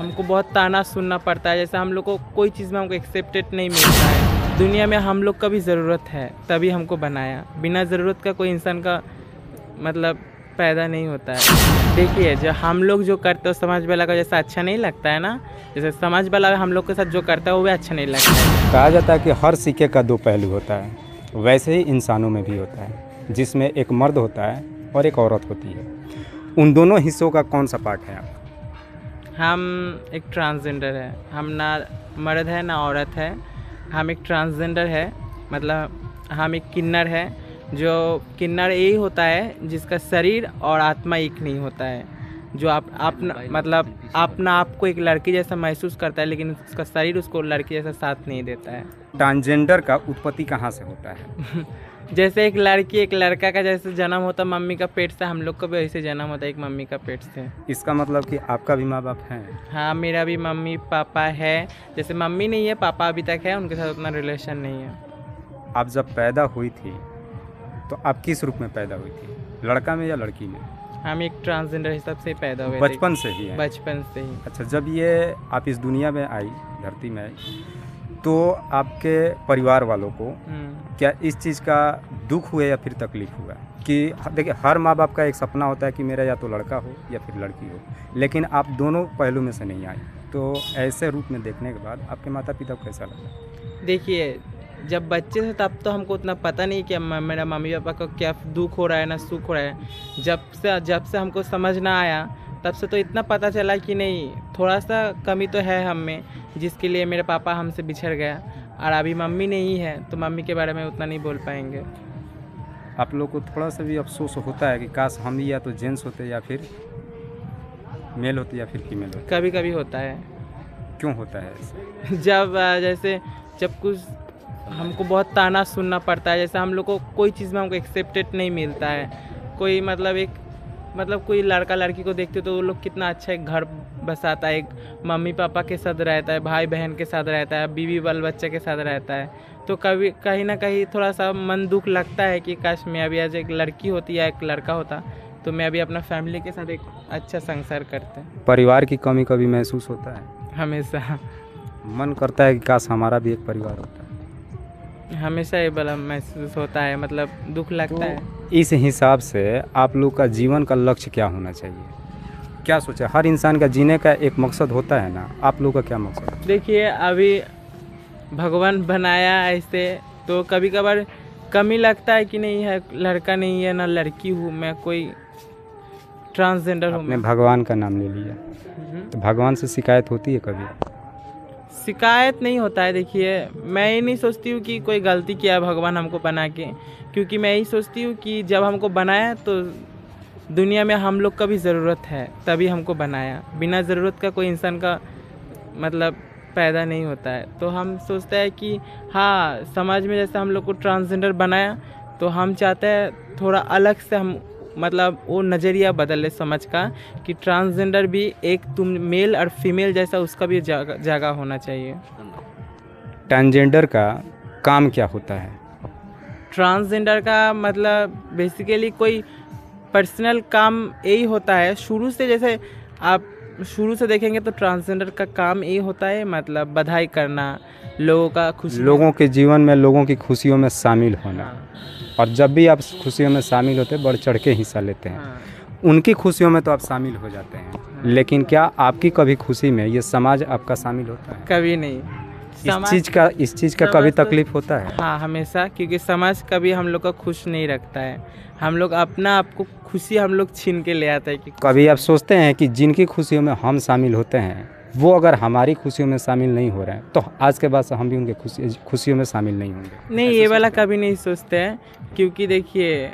हमको बहुत ताना सुनना पड़ता है। जैसे हम लोग को कोई चीज़ में हमको एक्सेप्टेड नहीं मिलता है। दुनिया में हम लोग का भी ज़रूरत है, तभी हमको बनाया। बिना ज़रूरत का कोई इंसान का मतलब पैदा नहीं होता है। देखिए, जो हम लोग जो करते हो समाज वाला का जैसा अच्छा नहीं लगता है ना, जैसे समाज वाला हम लोग के साथ जो करता है वो भी अच्छा नहीं लगता है। कहा जाता है कि हर सिक्के का दो पहलू होता है, वैसे ही इंसानों में भी होता है, जिसमें एक मर्द होता है और एक औरत होती है। उन दोनों हिस्सों का कौन सा पार्ट है आपका? हम एक ट्रांसजेंडर है, हम ना मर्द है ना औरत है। हम एक ट्रांसजेंडर है, मतलब हम एक किन्नर है। जो किन्नर यही होता है जिसका शरीर और आत्मा एक नहीं होता है। जो मतलब अपना आप को एक लड़की जैसा महसूस करता है, लेकिन उसका शरीर उसको लड़की जैसा साथ नहीं देता है। ट्रांसजेंडर का उत्पत्ति कहाँ से होता है? जैसे एक लड़की एक लड़का का जैसे जन्म होता मम्मी का पेट से, हम लोग का भी वैसे जन्म होता है एक मम्मी का पेट से। इसका मतलब कि आपका भी माँ बाप हैं? हाँ, मेरा भी मम्मी पापा है। जैसे मम्मी नहीं है, पापा अभी तक है, उनके साथ उतना रिलेशन नहीं है। आप जब पैदा हुई थी तो आप किस रूप में पैदा हुई थी, लड़का में या लड़की में? हम एक ट्रांसजेंडर हिसाब से पैदा हुए थे। बचपन से ही है? बचपन से ही। अच्छा, जब ये आप इस दुनिया में आई, धरती में आई, तो आपके परिवार वालों को क्या इस चीज़ का दुख हुआ या फिर तकलीफ हुआ? कि देखिए, हर माँ बाप का एक सपना होता है कि मेरा या तो लड़का हो या फिर लड़की हो, लेकिन आप दोनों पहलू में से नहीं आई। तो ऐसे रूप में देखने के बाद आपके माता पिता को कैसा लगा? देखिए, जब बच्चे थे तब तो हमको उतना पता नहीं कि मेरा मम्मी पापा को क्या दुख हो रहा है ना सुख हो रहा है। जब से हमको समझ ना आया तब से तो इतना पता चला कि नहीं, थोड़ा सा कमी तो है हम में, जिसके लिए मेरे पापा हमसे बिछड़ गया। और अभी मम्मी नहीं है तो मम्मी के बारे में उतना नहीं बोल पाएंगे। आप लोग को थोड़ा सा भी अफसोस होता है कि काश हम ही या तो जेंट्स होते या फिर मेल होते या फिर फीमेल होते? कभी कभी होता है। क्यों होता है ऐसे? जब कुछ हमको बहुत ताना सुनना पड़ता है। जैसे हम लोग को कोई चीज़ में हमको एक्सेप्टेड नहीं मिलता है। कोई कोई लड़का लड़की को देखते तो वो लोग कितना अच्छा एक घर बसाता है, एक मम्मी पापा के साथ रहता है, भाई बहन के साथ रहता है, बीवी बाल बच्चे के साथ रहता है। तो कभी कहीं ना कहीं थोड़ा सा मन दुख लगता है कि काश मैं अभी आज एक लड़की होती या एक लड़का होता तो मैं अभी अपना फैमिली के साथ एक अच्छा संसार करते। परिवार की कमी कभी महसूस होता है? हमेशा मन करता है कि काश हमारा भी एक परिवार होता है? हमेशा ये बड़ा महसूस होता है, मतलब दुख लगता है। इस हिसाब से आप लोग का जीवन का लक्ष्य क्या होना चाहिए? क्या सोचा? हर इंसान का जीने का एक मकसद होता है ना, आप लोग का क्या मकसद है? देखिए, अभी भगवान बनाया ऐसे तो कभी कभार कमी लगता है कि नहीं है, लड़का नहीं है ना लड़की हूँ, मैं कोई ट्रांसजेंडर हूँ। आपने भगवान का नाम ले लिया, तो भगवान से शिकायत होती है कभी? शिकायत नहीं होता है। देखिए, मैं ये नहीं सोचती हूँ कि कोई गलती किया है भगवान हमको बना के, क्योंकि मैं यही सोचती हूँ कि जब हमको बनाया तो दुनिया में हम लोग का भी ज़रूरत है, तभी हमको बनाया। बिना ज़रूरत का कोई इंसान का मतलब पैदा नहीं होता है। तो हम सोचते हैं कि हाँ, समाज में जैसे हम लोग को ट्रांसजेंडर बनाया तो हम चाहते हैं थोड़ा अलग से हम मतलब वो नज़रिया बदले समझ का कि ट्रांसजेंडर भी एक मेल और फीमेल जैसा उसका भी जगह होना चाहिए। ट्रांसजेंडर का काम क्या होता है? ट्रांसजेंडर का मतलब बेसिकली कोई पर्सनल काम यही होता है। शुरू से जैसे आप शुरू से देखेंगे तो ट्रांसजेंडर का काम यही होता है, मतलब बधाई करना, लोगों का खुशी, लोगों के जीवन में लोगों की खुशियों में शामिल होना। हाँ। और जब भी आप खुशियों में शामिल होते हैं, बढ़ चढ़ के हिस्सा लेते हैं। हाँ। उनकी खुशियों में तो आप शामिल हो जाते हैं। हाँ। लेकिन क्या आपकी कभी खुशी में ये समाज आपका शामिल होता है? कभी नहीं। इस चीज़ का कभी तकलीफ होता है? हाँ, हमेशा, क्योंकि समाज कभी हम लोग का खुश नहीं रखता है। हम लोग अपना आपको खुशी हम लोग छीन के ले आते हैं। कि कभी आप सोचते हैं कि जिनकी खुशियों में हम शामिल होते हैं वो अगर हमारी खुशियों में शामिल नहीं हो रहे हैं तो आज के बाद से हम भी उनके खुशियों में शामिल नहीं होंगे? नहीं, ये वाला कभी नहीं सोचते हैं। क्योंकि देखिए,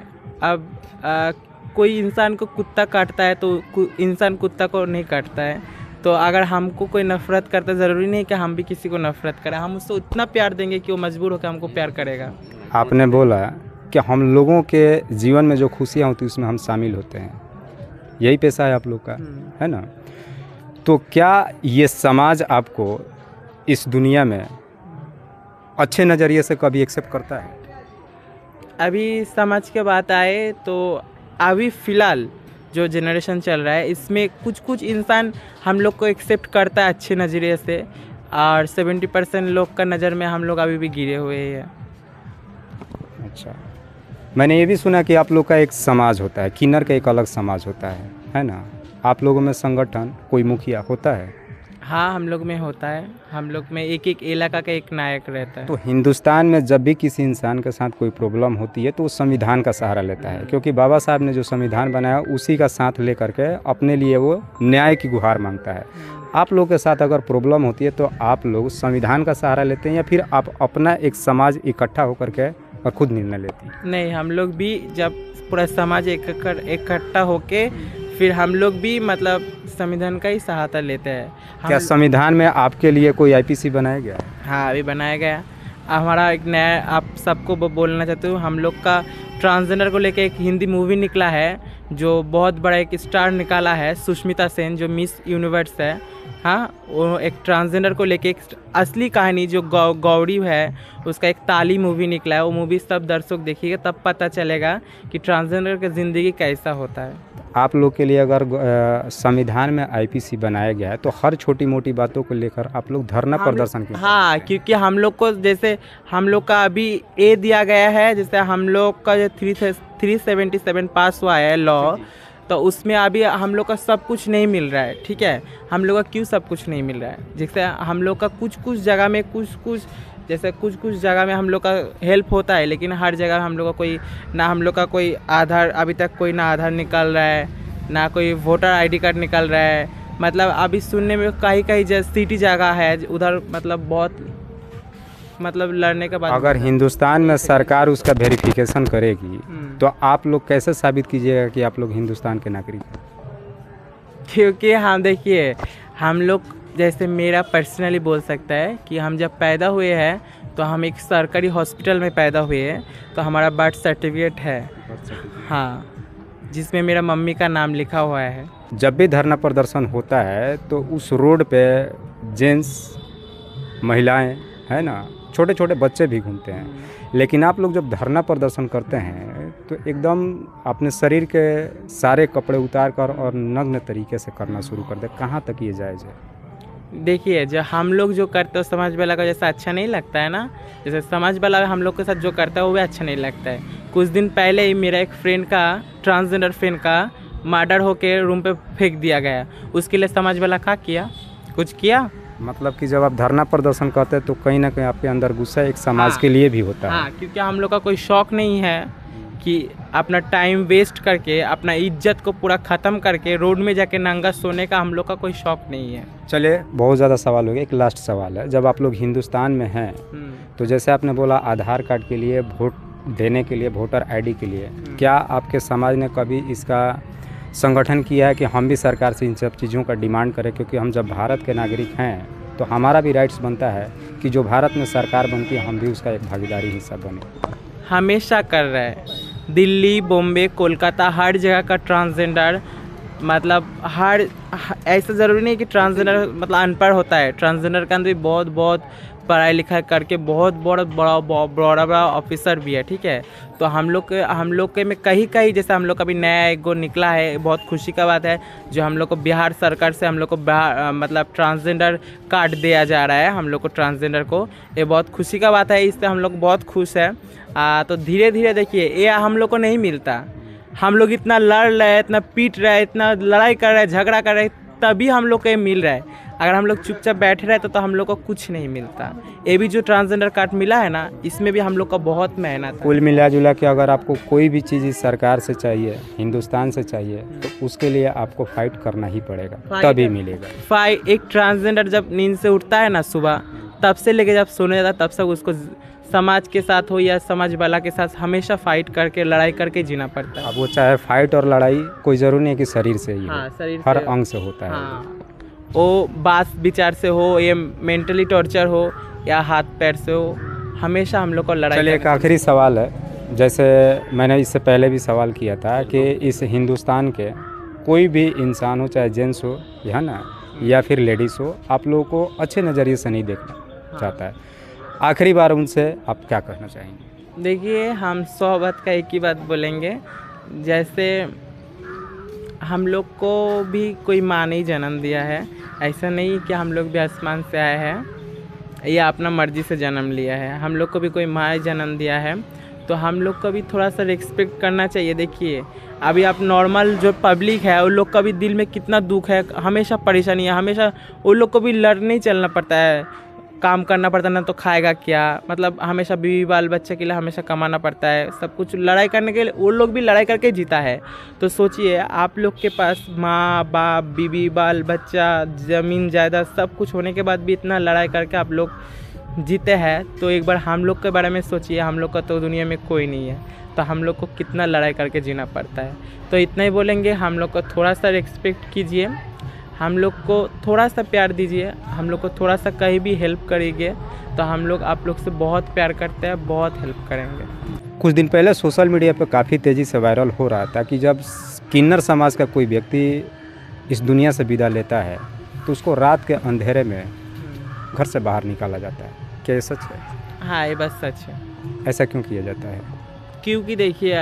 अब कोई इंसान को कुत्ता काटता है तो इंसान कुत्ता को नहीं काटता है। तो अगर हमको कोई नफरत करता है, ज़रूरी नहीं कि हम भी किसी को नफरत करें। हम उससे उतना प्यार देंगे कि वो मजबूर होकर हमको प्यार करेगा। आपने बोला कि हम लोगों के जीवन में जो खुशियाँ होती हैं उसमें हम शामिल होते हैं, यही पेशा है आप लोग का, है ना? तो क्या ये समाज आपको इस दुनिया में अच्छे नज़रिए से कभी एक्सेप्ट करता है? अभी समाज के बात आए तो अभी फ़िलहाल जो जनरेशन चल रहा है इसमें कुछ कुछ इंसान हम लोग को एक्सेप्ट करता है अच्छे नज़रिए से, और 70% लोग का नज़र में हम लोग अभी भी गिरे हुए हैं। अच्छा, मैंने ये भी सुना कि आप लोग का एक समाज होता है, किन्नर का एक अलग समाज होता है ना? आप लोगों में संगठन कोई मुखिया होता है? हाँ, हम लोग में होता है। हम लोग में एक एक इलाका का एक नायक रहता है। तो हिंदुस्तान में जब भी किसी इंसान के साथ कोई प्रॉब्लम होती है तो वो संविधान का सहारा लेता है, क्योंकि बाबा साहब ने जो संविधान बनाया उसी का साथ लेकर के अपने लिए वो न्याय की गुहार मांगता है। आप लोग के साथ अगर प्रॉब्लम होती है तो आप लोग संविधान का सहारा लेते हैं या फिर आप अपना एक समाज इकट्ठा होकर के और खुद निर्णय लेती हैं? नहीं, हम लोग भी जब पूरा समाज इकट्ठा होके फिर हम लोग भी मतलब संविधान का ही सहायता लेते हैं। क्या संविधान में आपके लिए कोई आईपीसी बनाया गया है? हाँ, अभी बनाया गया। हमारा एक नया, आप सबको बोलना चाहते हो, हम लोग का ट्रांसजेंडर को लेके एक हिंदी मूवी निकला है जो बहुत बड़ा एक स्टार निकाला है, सुष्मिता सेन जो मिस यूनिवर्स है। हाँ, वो एक ट्रांसजेंडर को लेके एक असली कहानी जो गौड़ी है उसका एक ताली मूवी निकला है। वो मूवी सब दर्शक देखिएगा तब पता चलेगा कि ट्रांसजेंडर की ज़िंदगी कैसा होता है। आप लोग के लिए अगर संविधान में आईपीसी बनाया गया है तो हर छोटी मोटी बातों को लेकर आप लोग धरना प्रदर्शन क्यों? हाँ, क्योंकि हम लोग को जैसे हम लोग का अभी ए दिया गया है, जैसे हम लोग का जो 377 पास हुआ है लॉ, तो उसमें अभी हम लोग का सब कुछ नहीं मिल रहा है। ठीक है, हम लोग का क्यों सब कुछ नहीं मिल रहा है? जैसे हम लोग का कुछ कुछ जगह में कुछ कुछ जगह में हम लोग का हेल्प होता है, लेकिन हर जगह हम लोग का कोई ना, हम लोग का कोई आधार अभी तक कोई ना आधार निकल रहा है, ना कोई वोटर आईडी कार्ड निकल रहा है। मतलब अभी सुनने में कहीं सिटी जगह है उधर, मतलब बहुत मतलब लड़ने के बाद अगर हिंदुस्तान में सरकार उसका वेरिफिकेशन करेगी तो आप लोग कैसे साबित कीजिएगा कि आप लोग हिंदुस्तान के नागरिक हैं? क्योंकि हम देखिए, हम लोग जैसे मेरा पर्सनली बोल सकता है कि हम जब पैदा हुए हैं तो हम एक सरकारी हॉस्पिटल में पैदा हुए हैं, तो हमारा बर्थ सर्टिफिकेट है। हाँ, जिसमें मेरा मम्मी का नाम लिखा हुआ है। जब भी धरना प्रदर्शन होता है तो उस रोड पे जेंट्स, महिलाएं, है ना, छोटे छोटे बच्चे भी घूमते हैं, लेकिन आप लोग जब धरना प्रदर्शन करते हैं तो एकदम अपने शरीर के सारे कपड़े उतार कर और नग्न तरीके से करना शुरू कर दे। कहाँ तक ये जायज़ है? देखिए, जो हम लोग जो करते हो समाज वाला का जैसा अच्छा नहीं लगता है ना, जैसे समाज वाला हम लोग के साथ जो करता है वो भी अच्छा नहीं लगता है। कुछ दिन पहले ही मेरा एक फ्रेंड का, ट्रांसजेंडर फ्रेंड का मर्डर होके रूम पे फेंक दिया गया। उसके लिए समाज वाला क्या किया? कुछ किया? मतलब कि जब आप धरना प्रदर्शन करते हैं तो कहीं ना कहीं आपके अंदर गुस्सा एक समाज के लिए भी होता है। हाँ, क्योंकि हम लोग का कोई शौक नहीं है कि अपना टाइम वेस्ट करके, अपना इज्जत को पूरा ख़त्म करके रोड में जाके नंगा सोने का हम लोग का कोई शौक नहीं है। चलिए, बहुत ज़्यादा सवाल हो गया, एक लास्ट सवाल है। जब आप लोग हिंदुस्तान में हैं तो जैसे आपने बोला आधार कार्ड के लिए, वोट देने के लिए, वोटर आईडी के लिए, क्या आपके समाज ने कभी इसका संगठन किया है कि हम भी सरकार से इन सब चीज़ों का डिमांड करें? क्योंकि हम जब भारत के नागरिक हैं तो हमारा भी राइट्स बनता है कि जो भारत में सरकार बनती है हम भी उसका एक भागीदारी हिस्सा बने। हमेशा कर रहा है। दिल्ली, बॉम्बे, कोलकाता, हर जगह का ट्रांसजेंडर, मतलब हर ऐसा ज़रूरी नहीं कि ट्रांसजेंडर मतलब अनपढ़ होता है। ट्रांसजेंडर के अंदर भी बहुत पढ़ाई लिखाई करके बहुत बड़ा ऑफिसर भी है। ठीक है, तो हम लोग के में कहीं जैसे हम लोग का भी नया एक गो निकला है, बहुत खुशी का बात है, जो हम लोग को बिहार सरकार से हम लोग को मतलब ट्रांसजेंडर कार्ड दिया जा रहा है हम लोग को, ट्रांसजेंडर को। ये बहुत खुशी का बात है, इससे हम लोग बहुत खुश है। तो धीरे धीरे देखिए, ये हम लोग को नहीं मिलता। हम लोग इतना लड़ रहे हैं, इतना पीट रहे हैं, इतना लड़ाई कर रहे हैं, झगड़ा कर रहे हैं, तभी हम लोग को ये मिल रहा है। अगर हम लोग चुपचाप बैठे रहते तो हम लोग को कुछ नहीं मिलता। ये भी जो ट्रांसजेंडर कार्ड मिला है ना, इसमें भी हम लोग का बहुत मेहनत है। कुल मिला जुला के अगर आपको कोई भी चीज़ इस सरकार से चाहिए, हिंदुस्तान से चाहिए, तो उसके लिए आपको फाइट करना ही पड़ेगा, तभी मिलेगा। एक ट्रांसजेंडर जब नींद से उठता है ना सुबह, तब से लेके जब सोने जाता तब तक उसको समाज के साथ हो या समाज वाला के साथ हमेशा फाइट करके, लड़ाई करके जीना पड़ता है। अब वो चाहे फाइट और लड़ाई कोई ज़रूरी नहीं है कि शरीर से ही हाँ, शरीर हर से, अंग से होता है। हाँ, वो बात विचार से हो, ये मेंटली टॉर्चर हो या हाथ पैर से हो, हमेशा हम लोग को लड़ाई। चलिए, एक आखिरी सवाल है, जैसे मैंने इससे पहले भी सवाल किया था कि इस हिंदुस्तान के कोई भी इंसान हो, चाहे जेंट्स हो, है ना, या फिर लेडीज़ हो, आप लोगों को अच्छे नज़रिए से नहीं देखना चाहता है। आखिरी बार उनसे आप क्या कहना चाहेंगे? देखिए, हम 100 बात का एक ही बात बोलेंगे। जैसे हम लोग को भी कोई माँ ने ही जन्म दिया है। ऐसा नहीं कि हम लोग भी आसमान से आए हैं या अपना मर्ज़ी से जन्म लिया है। हम लोग को भी कोई माँ जन्म दिया है, तो हम लोग को भी थोड़ा सा रिस्पेक्ट करना चाहिए। देखिए अभी आप नॉर्मल जो पब्लिक है उन लोग का भी दिल में कितना दुख है, हमेशा परेशानी है, हमेशा उन लोग को भी लड़ने ही चलना पड़ता है, काम करना पड़ता है, ना तो खाएगा क्या, मतलब हमेशा बीवी बाल बच्चे के लिए हमेशा कमाना पड़ता है, सब कुछ लड़ाई करने के लिए वो लोग भी लड़ाई करके जीता है। तो सोचिए आप लोग के पास माँ बाप बीवी बाल बच्चा ज़मीन जायदाद सब कुछ होने के बाद भी इतना लड़ाई करके आप लोग जीते हैं, तो एक बार हम लोग के बारे में सोचिए। हम लोग का तो दुनिया में कोई नहीं है, तो हम लोग को कितना लड़ाई करके जीना पड़ता है। तो इतना ही बोलेंगे, हम लोग को थोड़ा सा रिस्पेक्ट कीजिए, हम लोग को थोड़ा सा प्यार दीजिए, हम लोग को थोड़ा सा कहीं भी हेल्प करेंगे तो हम लोग आप लोग से बहुत प्यार करते हैं, बहुत हेल्प करेंगे। कुछ दिन पहले सोशल मीडिया पर काफ़ी तेज़ी से वायरल हो रहा था कि जब किन्नर समाज का कोई व्यक्ति इस दुनिया से विदा लेता है तो उसको रात के अंधेरे में घर से बाहर निकाला जाता है। क्या ये सच है? हाँ, ये बस सच है। ऐसा क्यों किया जाता है? क्योंकि देखिए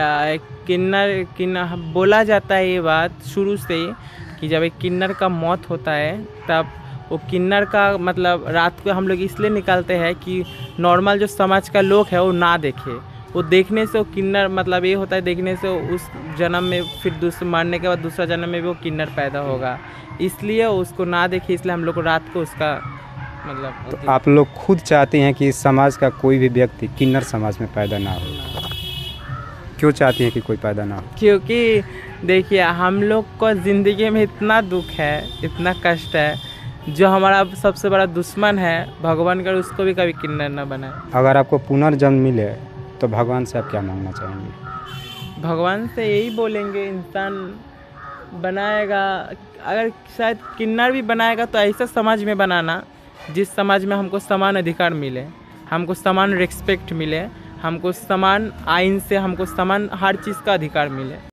किन्नर बोला जाता है ये बात शुरू से ही कि जब एक किन्नर का मौत होता है तब वो किन्नर का मतलब रात को हम लोग इसलिए निकालते हैं कि नॉर्मल जो समाज का लोग है वो ना देखे, वो देखने से वो किन्नर मतलब ये होता है, देखने से उस जन्म में फिर मरने के बाद दूसरा जन्म में भी वो किन्नर पैदा होगा, इसलिए उसको ना देखे, इसलिए हम लोग को रात को उसका मतलब। तो आप लोग खुद चाहते हैं कि समाज का कोई भी व्यक्ति किन्नर समाज में पैदा ना हो? क्यों चाहती हैं कि कोई पैदा ना हो? क्योंकि देखिए हम लोग को ज़िंदगी में इतना दुख है, इतना कष्ट है, जो हमारा सबसे बड़ा दुश्मन है भगवान का, उसको भी कभी किन्नर ना बनाए। अगर आपको पुनर्जन्म मिले तो भगवान से आप क्या मांगना चाहेंगे? भगवान से यही बोलेंगे, इंसान बनाएगा, अगर शायद किन्नर भी बनाएगा तो ऐसा समाज में बनाना जिस समाज में हमको समान अधिकार मिले, हमको समान रिस्पेक्ट मिले, हमको समान आइन से हमको समान हर चीज़ का अधिकार मिले।